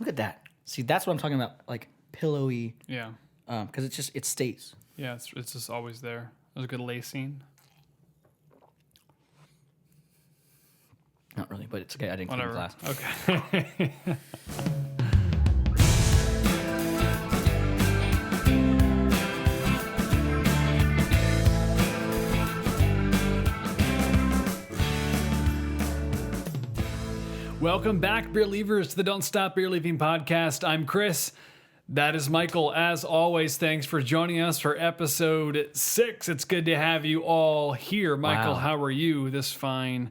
Look at that. See, that's what I'm talking about. Like pillowy. Yeah. Because it stays. Yeah, it's just always there. There's a good lacing. Not really, but it's okay. I didn't clean the Whatever. glass. Okay. Welcome back, Beerlievers, to the Don't Stop Beerlieving podcast. I'm Chris. That is Michael. As always, thanks for joining us for episode 6. It's good to have you all here. Michael, Wow. How are you this fine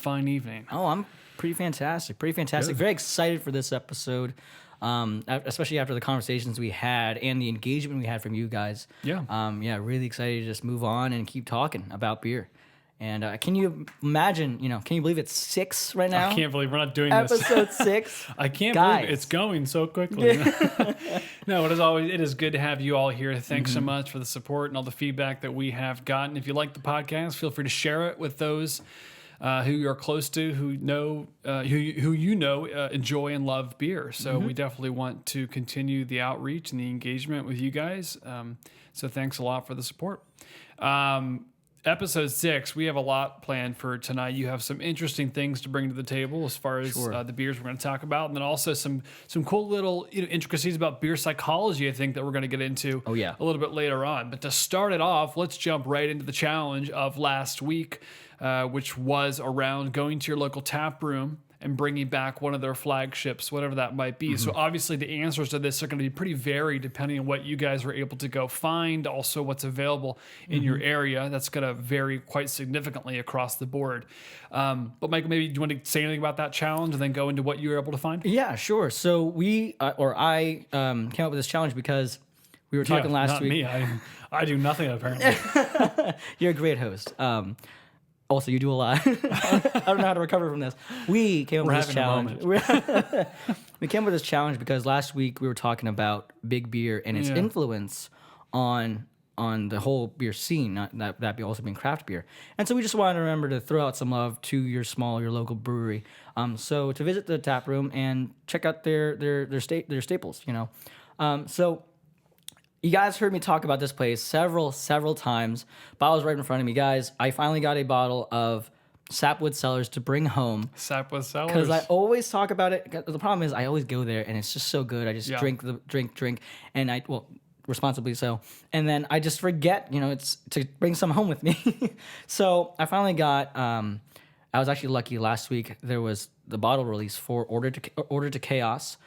evening? Oh, I'm pretty fantastic. Good. Very excited for this episode, especially after the conversations we had and the engagement we had from you guys. Yeah. Really excited to just move on and keep talking about beer. And can you imagine, can you believe it's 6 right now? I can't believe we're not doing this. Episode 6. I can't Guys. believe it's going so quickly. No, it is good to have you all here. Thanks so much for the support and all the feedback that we have gotten. If you like the podcast, feel free to share it with those who you're close to, who know, enjoy and love beer. So we definitely want to continue the outreach and the engagement with you guys. So thanks a lot for the support. Episode 6, we have a lot planned for tonight. You have some interesting things to bring to the table as far as the beers we're going to talk about, and then also some cool little intricacies about beer psychology, I think, that we're going to get into a little bit later on. But to start it off, let's jump right into the challenge of last week, which was around going to your local tap room and bringing back one of their flagships, whatever that might be. So obviously the answers to this are going to be pretty varied depending on what you guys were able to go find, also what's available in your area. That's going to vary quite significantly across the board. But Michael, maybe do you want to say anything about that challenge and then go into what you were able to find? Yeah, sure. So I came up with this challenge because we were talking last week. Not me. I do nothing apparently. You're a great host. Also, you do a lot. I don't know how to recover from this. We came up with this challenge. We came up with this challenge because last week we were talking about big beer and its influence on the whole beer scene, not that also being craft beer. And so we just wanted to remember to throw out some love to your local brewery. So to visit the tap room and check out their staples, So you guys heard me talk about this place several times. Bottle's right in front of me. Guys, I finally got a bottle of Sapwood Cellars to bring home. Sapwood Cellars. Because I always talk about it. The problem is I always go there and it's just so good. I just drink, and responsibly so. And then I just forget, it's to bring some home with me. So I finally got, I was actually lucky last week. There was the bottle release for Order to Chaos.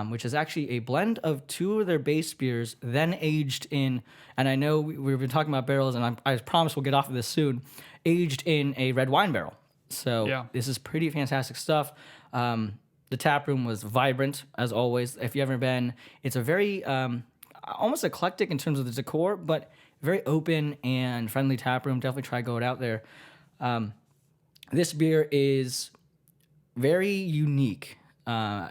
Which is actually a blend of 2 of their base beers, then aged in, and I know we've been talking about barrels, and I promise we'll get off of this soon, aged in a red wine barrel. So this is pretty fantastic stuff. The tap room was vibrant, as always. If you've ever been, it's a very, almost eclectic in terms of the decor, but very open and friendly tap room. Definitely try going out there. This beer is very unique.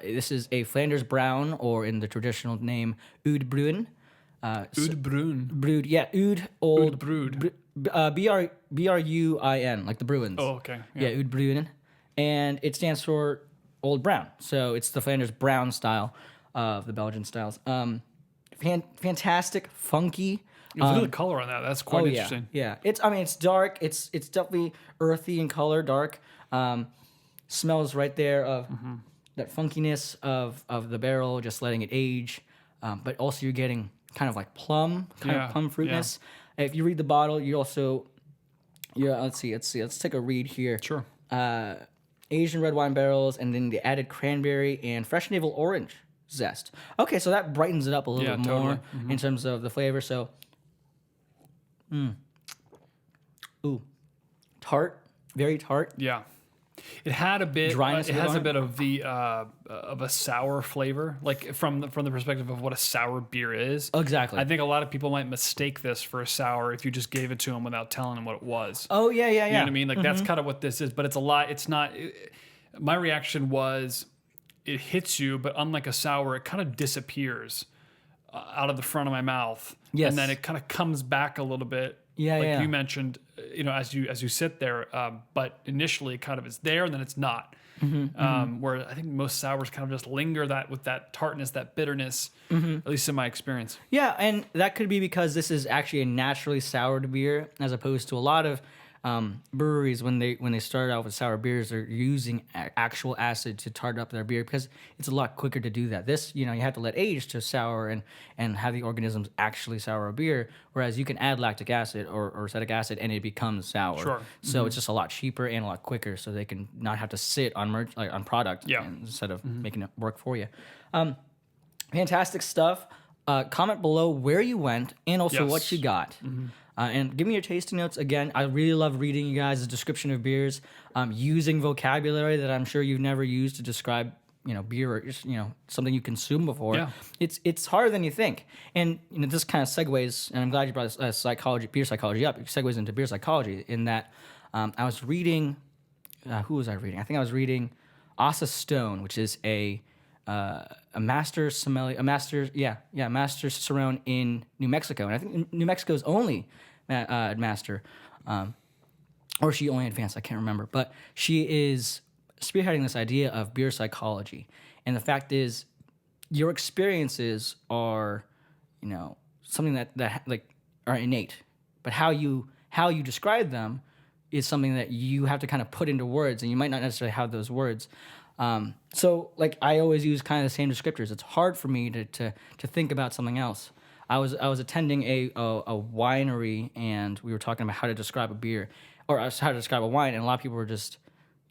This is a Flanders Brown, or in the traditional name, Oud Bruin. Oud Bruin. Brewed, yeah, Oud, old. Oud Brewed. Bruin, like the Bruins. Oh, okay. Yeah, Oud Bruin. And it stands for Old Brown. So it's the Flanders Brown style of the Belgian styles. Fantastic, funky. Look at the color on that. That's quite interesting. Yeah. It's dark. It's definitely earthy in color, dark. Smells right there of that funkiness of the barrel, just letting it age. But also you're getting kind of like plum fruitness. Yeah. If you read the bottle, you also, let's see. Let's take a read here. Sure. Asian red wine barrels, and then the added cranberry and fresh navel orange zest. Okay, so that brightens it up a little bit more in terms of the flavor. So, tart, very tart. Yeah. It had a bit. Dryness. It has a bit of the of a sour flavor, like from the perspective of what a sour beer is. Exactly. I think a lot of people might mistake this for a sour if you just gave it to them without telling them what it was. Oh yeah. You know what I mean? Like that's kind of what this is, but it's a lot. It's not. My reaction was, it hits you, but unlike a sour, it kind of disappears out of the front of my mouth. Yes. And then it kind of comes back a little bit Like you mentioned, as you sit there, but initially it kind of is there and then it's not. Where I think most sours kind of just linger with that tartness, that bitterness, at least in my experience. Yeah, and that could be because this is actually a naturally soured beer, as opposed to a lot of breweries when they start out with sour beers, they're using actual acid to tart up their beer because it's a lot quicker to do that. This, you have to let age to sour and have the organisms actually sour a beer, whereas you can add lactic acid or acetic acid and it becomes sour. Sure. So it's just a lot cheaper and a lot quicker, so they can not have to sit on on product instead of making it work for you. Fantastic stuff. Comment below where you went and also what you got. And give me your tasting notes. Again, I really love reading you guys' a description of beers, using vocabulary that I'm sure you've never used to describe, beer or just, something you consumed before. Yeah. It's harder than you think. And this kind of segues, and I'm glad you brought beer psychology up. It segues into beer psychology in that I was reading, who was I reading? I think I was reading Asa Stone, which is a master sommelier, master Cicerone in New Mexico, and I think New Mexico's only master, or she only advanced. I can't remember, but she is spearheading this idea of beer psychology, and the fact is, your experiences are, something that like are innate, but how you describe them is something that you have to kind of put into words, and you might not necessarily have those words. So like I always use kind of the same descriptors. It's hard for me to think about something else. I was attending a winery, and we were talking about how to describe a beer or how to describe a wine, and a lot of people were just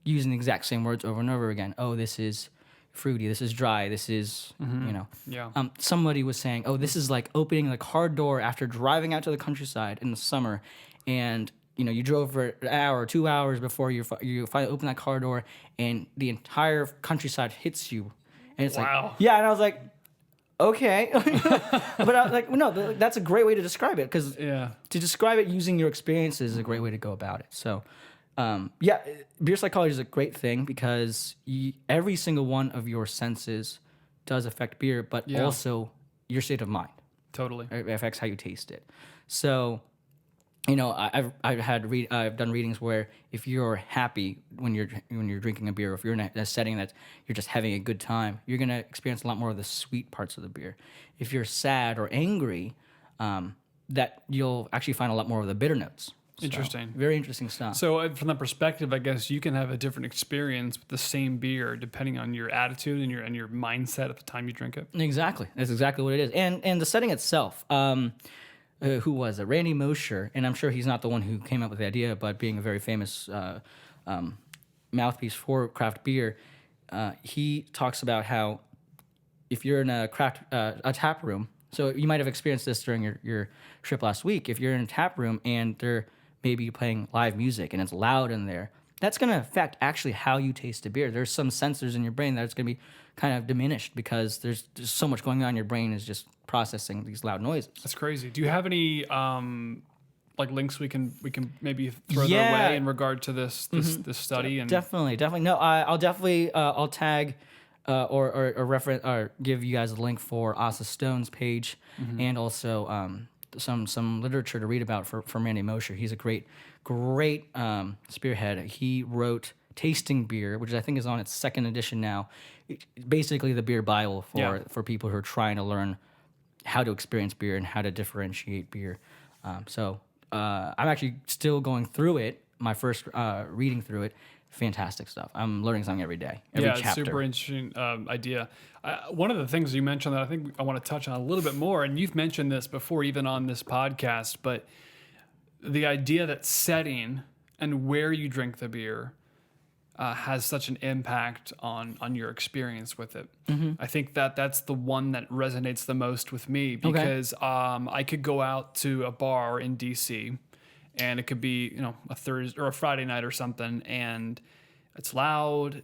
using the exact same words over and over again. Oh, this is fruity. This is dry. This is somebody was saying, oh, this is like opening the car door after driving out to the countryside in the summer, and you drove for an hour or 2 hours before you finally open that car door, and the entire countryside hits you, and it's wow. like, yeah, and I was like, okay, but I was like, no, that's a great way to describe it, because to describe it using your experiences is a great way to go about it. So, beer psychology is a great thing because every single one of your senses does affect beer, but also your state of mind. Totally, it affects how you taste it. So. I've done readings where if you're happy when you're drinking a beer, or if you're in a setting that you're just having a good time, you're gonna experience a lot more of the sweet parts of the beer. If you're sad or angry, that you'll actually find a lot more of the bitter notes. Interesting. So, very interesting stuff. So from that perspective, I guess you can have a different experience with the same beer depending on your attitude and your mindset at the time you drink it. Exactly. That's exactly what it is. And the setting itself. Who was it? Randy Mosher, and I'm sure he's not the one who came up with the idea, but being a very famous mouthpiece for craft beer, he talks about how if you're in a tap room, so you might have experienced this during your trip last week. If you're in a tap room and they're maybe playing live music and it's loud in there, that's going to affect actually how you taste a beer. There's some sensors in your brain that's going to be kind of diminished because there's so much going on. Your brain is just processing these loud noises. That's crazy. Do you have any links we can maybe throw their way in regard to this study? And definitely. No, I'll definitely I'll tag or reference or give you guys a link for Asa Stone's page, and also some literature to read about from Randy Mosher. He's a great spearhead. He wrote Tasting Beer, which I think is on its second edition now. Basically, the beer Bible for people who are trying to learn how to experience beer and how to differentiate beer. So I'm actually still going through it. My first reading through it. Fantastic stuff. I'm learning something every day. Every chapter. It's super interesting idea. One of the things you mentioned that I think I want to touch on a little bit more, and you've mentioned this before, even on this podcast, but the idea that setting and where you drink the beer has such an impact on your experience with it. I think that's the one that resonates the most with me because I could go out to a bar in DC, and it could be a Thursday or a Friday night or something, and it's loud.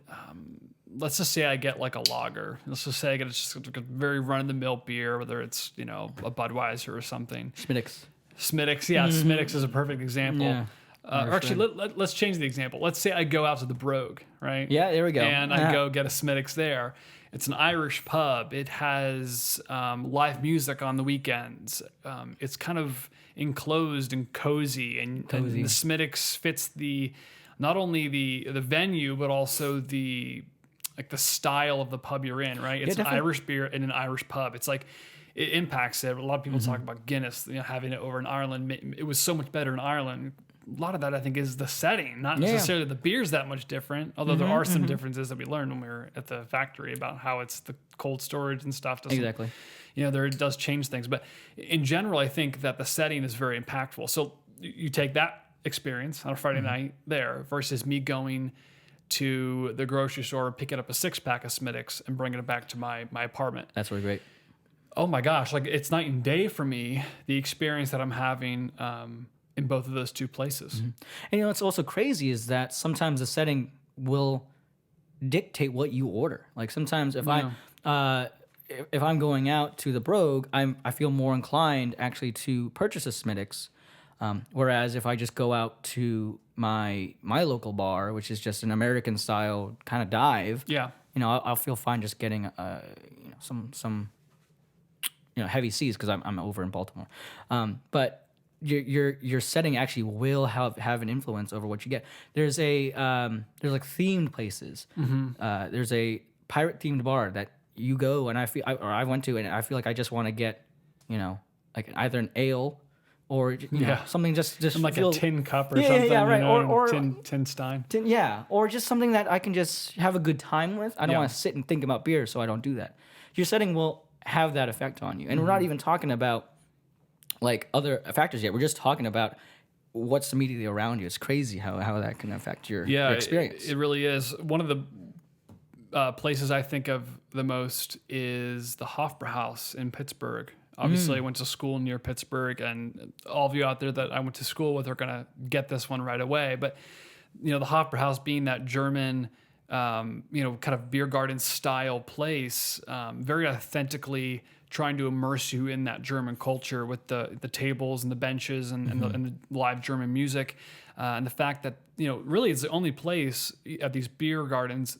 Let's just say I get like a lager. Let's just say I get just like a very run-of-the-mill beer, whether it's a Budweiser or something. Schmittix, Schmittix is a perfect example. Yeah. Or actually, let's change the example. Let's say I go out to the Brogue, right? Yeah, there we go. And I go get a Schmittix there. It's an Irish pub. It has live music on the weekends. It's kind of enclosed and cozy, and the Smittix fits not only the venue but also the style of the pub you're in. Right, it's an Irish beer in an Irish pub. It's like it impacts it. A lot of people talk about Guinness, having it over in Ireland. It was so much better in Ireland. A lot of that, I think, is the setting, not necessarily the beer's that much different, although there are some differences that we learned when we were at the factory about how it's the cold storage and stuff. Exactly. There it does change things. But in general, I think that the setting is very impactful. So you take that experience on a Friday night there versus me going to the grocery store, picking up a 6-pack of Smittix and bringing it back to my apartment. That's really great. Oh my gosh, it's night and day for me, the experience that I'm having in both of those two places. And what's also crazy is that sometimes the setting will dictate what you order. Like sometimes if I'm going out to the Brogue, I feel more inclined actually to purchase a Smittix. Whereas if I just go out to my local bar, which is just an American style kind of dive, I'll feel fine just getting some heavy C's because I'm over in Baltimore. But your setting actually will have an influence over what you get. There's like themed places. There's a pirate themed bar that you go and I went to and I feel like I just want to get like either an ale or something just like a tin cup or something. Yeah, right. Or tin stein. Or just something that I can just have a good time with. I don't want to sit and think about beer, so I don't do that. Your setting will have that effect on you, and we're not even talking about like other factors yet. We're just talking about what's immediately around you. It's crazy how that can affect your experience. It really is. One of the places I think of the most is the Hofbrauhaus in Pittsburgh. Obviously, I went to school near Pittsburgh, and all of you out there that I went to school with are going to get this one right away. But, the Hofbrauhaus being that German, kind of beer garden style place, very authentically trying to immerse you in that German culture with the tables and the benches and the live German music. And the fact that, really it's the only place at these beer gardens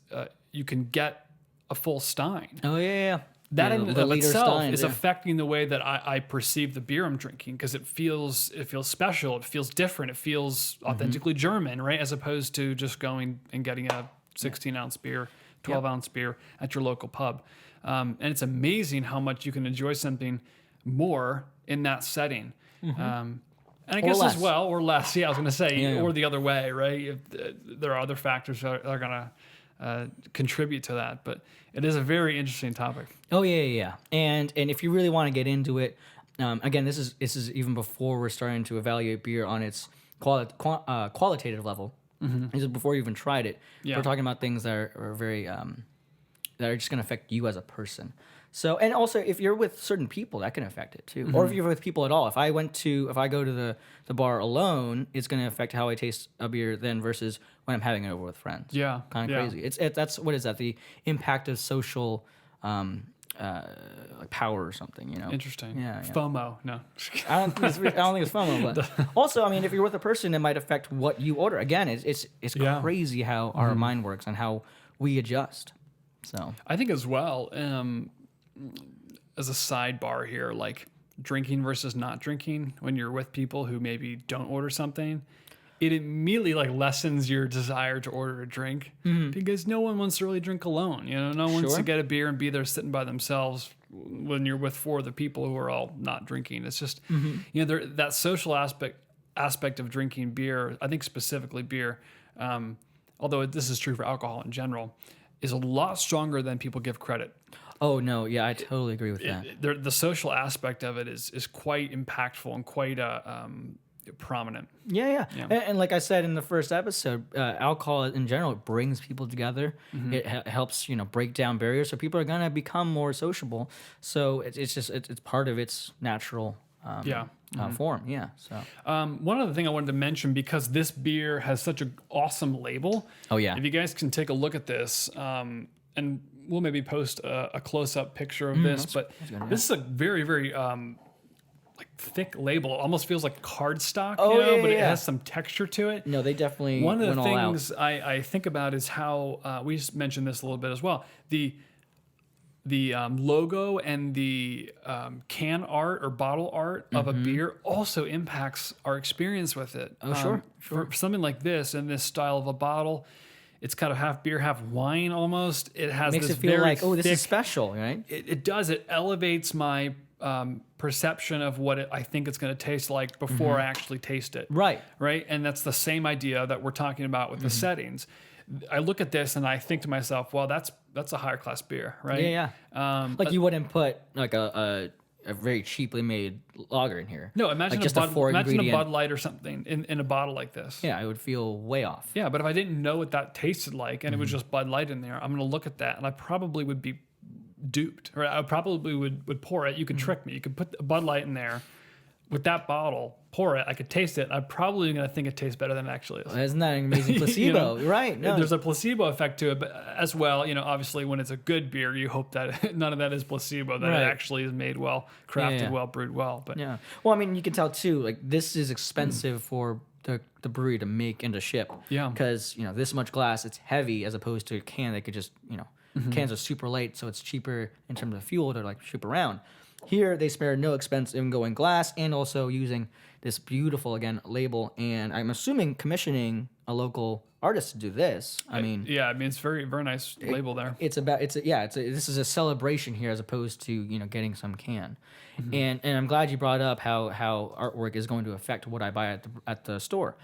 you can get a full stein. Oh, yeah. That in of itself is affecting the way that I perceive the beer I'm drinking, because it feels special, it feels different, it feels authentically German, right? As opposed to just going and getting a 16-ounce beer, 12-ounce beer at your local pub. And it's amazing how much you can enjoy something more in that setting. And I guess as well, or less, I was going to say, or the other way, right? There are other factors that are going to contribute to that, but it is a very interesting topic. Oh yeah. And if you really want to get into it, again, this is even before we're starting to evaluate beer on its qualitative level. This is before you even tried it. Yeah. We're talking about things that are very that are just going to affect you as a person. So, and also if you're with certain people, that can affect it too. Or if you're with people at all. If I go to the bar alone, it's going to affect how I taste a beer then versus when I'm having it over with friends. Yeah. Kind of crazy. That's what is that? The impact of social like power or something, Interesting. Yeah. FOMO. No. I don't think it's FOMO, but also, if you're with a person, it might affect what you order. Again, it's crazy how our mind works and how we adjust. So I think as well, as a sidebar here, like drinking versus not drinking when you're with people who maybe don't order something, it immediately lessens your desire to order a drink because no one wants to really drink alone. No one wants to get a beer and be there sitting by themselves when you're with 4 other people who are all not drinking. It's just, that social aspect of drinking beer, I think specifically beer, although this is true for alcohol in general, is a lot stronger than people give credit. Oh, no. Yeah, I totally agree with that. The social aspect of it is quite impactful and quite prominent. Yeah. And like I said in the first episode, alcohol in general brings people together. It helps, break down barriers. So people are going to become more sociable. So it's part of its natural form. Yeah. So one other thing I wanted to mention, because this beer has such an awesome label. Oh, yeah. If you guys can take a look at this, and we'll maybe post a close-up picture of this, but this is a very, very thick label. It almost feels like cardstock, but it has some texture to it. No, they definitely One of the things I think about is how, we just mentioned this a little bit as well, the the logo and the can art or bottle art of a beer also impacts our experience with it. Oh, sure. For something like this and this style of a bottle, it's kind of half beer, half wine almost. It has Makes this it feel very like, oh, this thick, is special, right? It does. It elevates my perception of what I think it's going to taste like before I actually taste it. Right. Right. And that's the same idea that we're talking about with the settings. I look at this and I think to myself, well, that's a higher class beer, right? Yeah, yeah. Like you wouldn't put like a very cheaply made lager in here. No, imagine like imagine a Bud Light or something in a bottle like this. Yeah, I would feel way off. Yeah, but if I didn't know what that tasted like and it was just Bud Light in there, I'm going to look at that and I probably would be duped, or I probably would pour it. You could trick me. You could put a Bud Light in there with that bottle, pour it. I could taste it. I'm probably going to think it tastes better than it actually is. Well, isn't that an amazing placebo? Right. No. There's a placebo effect to it, but as well, obviously when it's a good beer, you hope that none of that is placebo, that it actually is made well, crafted well, brewed well. But yeah. Well, I mean, you can tell too, like this is expensive for the brewery to make and to ship. Yeah. Because, this much glass, it's heavy as opposed to a can that could just, cans are super light, so it's cheaper in terms of fuel to like ship around. Here, they spare no expense in going glass and also using this beautiful, again, label. And I'm assuming commissioning a local artist to do this. I mean, it's very, very nice label there. This is a celebration here as opposed to, getting some can. And I'm glad you brought up how artwork is going to affect what I buy at the store.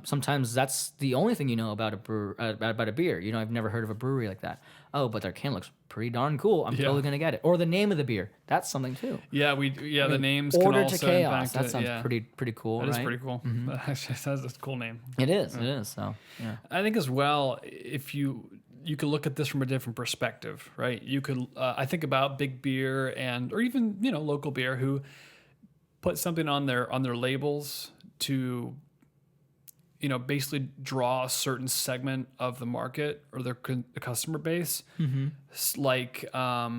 Sometimes that's the only thing you know about about a beer. I've never heard of a brewery like that. Oh, but their can looks pretty darn cool. I'm totally gonna get it. Or the name of the beer. That's something too. Yeah, the names Order can also to Chaos. impact That it. sounds pretty cool. That right? is pretty cool. That has a cool name. It is. It is. So yeah. I think as well, if you could look at this from a different perspective, right? You could. I think about big beer or even local beer who put something on their labels to basically draw a certain segment of the market or their customer base. Like a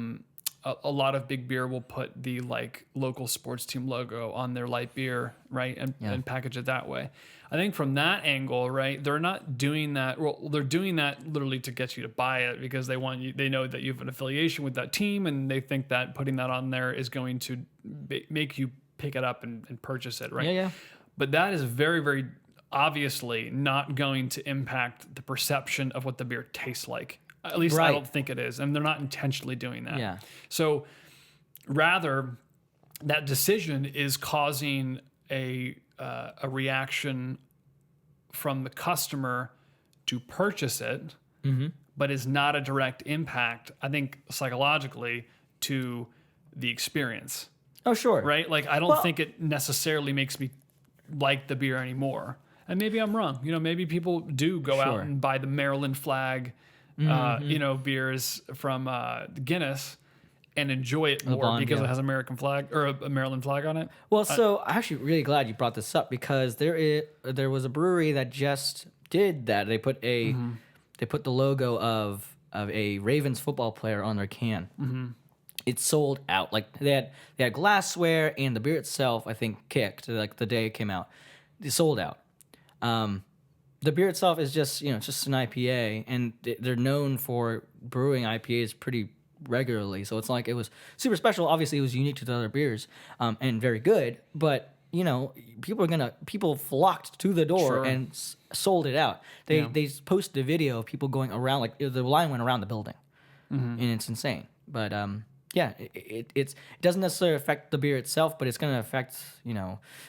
lot of big beer will put the like local sports team logo on their light beer, right? And package it that way. I think from that angle, right, they're not doing that. Well, they're doing that literally to get you to buy it because they want you. They know that you have an affiliation with that team, and they think that putting that on there is going to make you pick it up and purchase it, right? Yeah. But that is very, very obviously not going to impact the perception of what the beer tastes like. At least I don't think it is. And they're not intentionally doing that. Yeah. So rather, that decision is causing a reaction from the customer to purchase it, but is not a direct impact, I think, psychologically to the experience. Oh, sure. Right? Like, I don't think it necessarily makes me like the beer anymore. And maybe I'm wrong. Maybe people do go out and buy the Maryland flag, beers from Guinness and enjoy it more because it has American flag or a Maryland flag on it. Well, so I'm actually really glad you brought this up because there was a brewery that just did that. They put the logo of a Ravens football player on their can. It sold out. Like they had glassware and the beer itself, I think, kicked like the day it came out. It sold out. The beer itself is just just an IPA, and they're known for brewing IPAs pretty regularly. So it's not like it was super special. Obviously, it was unique to the other beers, and very good. But people flocked to the door and sold it out. They posted a video of people going around, like the line went around the building, and it's insane. But it doesn't necessarily affect the beer itself, but it's going to affect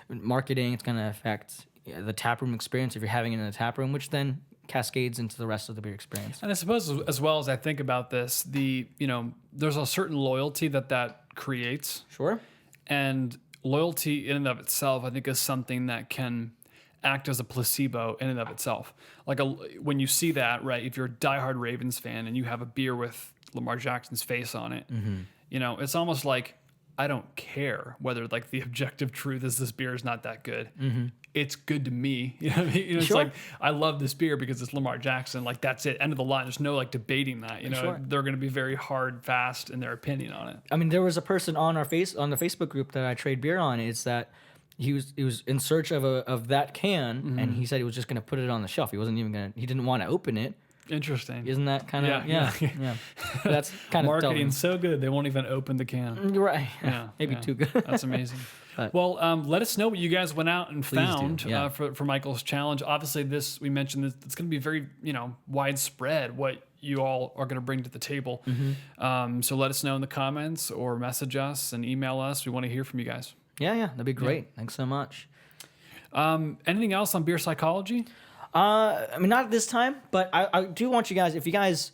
marketing. It's going to affect the taproom experience if you're having it in a taproom, which then cascades into the rest of the beer experience. And I suppose as well as I think about this, there's a certain loyalty that creates. Sure. And loyalty in and of itself, I think, is something that can act as a placebo in and of itself. Like when you see that, right, if you're a diehard Ravens fan and you have a beer with Lamar Jackson's face on it, it's almost like, I don't care whether like the objective truth is this beer is not that good. It's good to me. You know what I mean? It's like, I love this beer because it's Lamar Jackson. Like, that's it. End of the line. There's no like debating that. They're going to be very hard, fast in their opinion on it. I mean, there was a person on the Facebook group that I trade beer on. It's that he was in search of that can, and he said he was just going to put it on the shelf. He wasn't even he didn't want to open it. Interesting. Isn't that kind of yeah. That's kind of marketing so good they won't even open the can. Right. Yeah. Maybe too good. That's amazing. Well, let us know what you guys went out and found for Michael's challenge. Obviously, we mentioned this, it's going to be very widespread what you all are going to bring to the table. So let us know in the comments or message us and email us. We want to hear from you guys. Yeah, that'd be great. Thanks so much. Anything else on beer psychology? I mean, not at this time, but I do want you guys, if you guys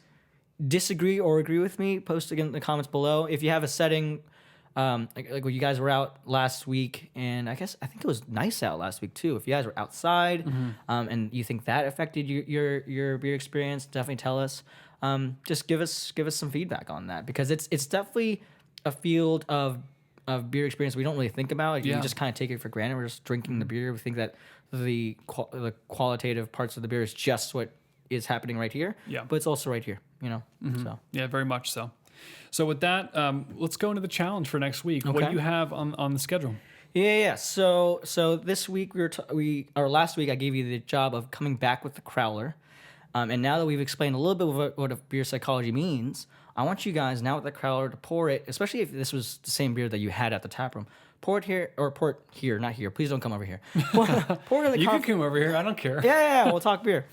disagree or agree with me, post again in the comments below. If you have a setting, like when you guys were out last week, and I think it was nice out last week too. If you guys were outside, and you think that affected your beer experience, definitely tell us. Just give us some feedback on that, because it's definitely a field of beer experience we don't really think about. Like, you just kind of take it for granted. We're just drinking the beer. We think that the qualitative parts of the beer is just what is happening right here. Yeah. But it's also right here, So yeah, very much so. So with that, let's go into the challenge for next week. Okay. What do you have on the schedule? Yeah. So this week last week I gave you the job of coming back with the crowler, and now that we've explained a little bit of what a beer psychology means, I want you guys now with the crowler to pour it, especially if this was the same beer that you had at the taproom. Pour it here, not here. Please don't come over here. Pour it in the You can come over here. I don't care. Yeah, we'll talk beer.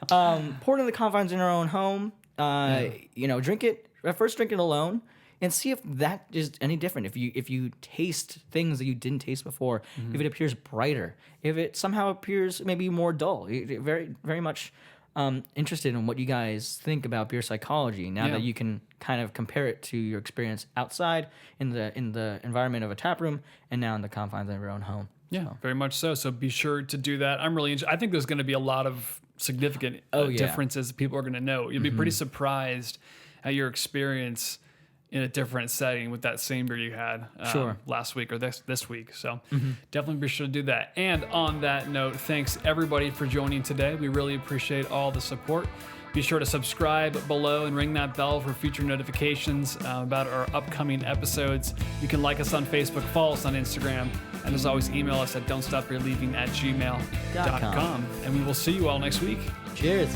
Pour it in the confines in your own home. Drink it. First, drink it alone, and see if that is any different. If you taste things that you didn't taste before, if it appears brighter, if it somehow appears maybe more dull. Very, very much interested in what you guys think about beer psychology now that you can kind of compare it to your experience outside in the environment of a taproom and now in the confines of your own home. Yeah, very much so. So be sure to do that. I'm really I think there's going to be a lot of significant differences people are going to know. You'll be pretty surprised at your experience in a different setting with that same beer you had last week or this week. So definitely be sure to do that. And on that note, thanks everybody for joining today. We really appreciate all the support. Be sure to subscribe below and ring that bell for future notifications about our upcoming episodes. You can like us on Facebook, follow us on Instagram, and as always, email us at don'tstopbeerlieving@gmail.com. And we will see you all next week. Cheers.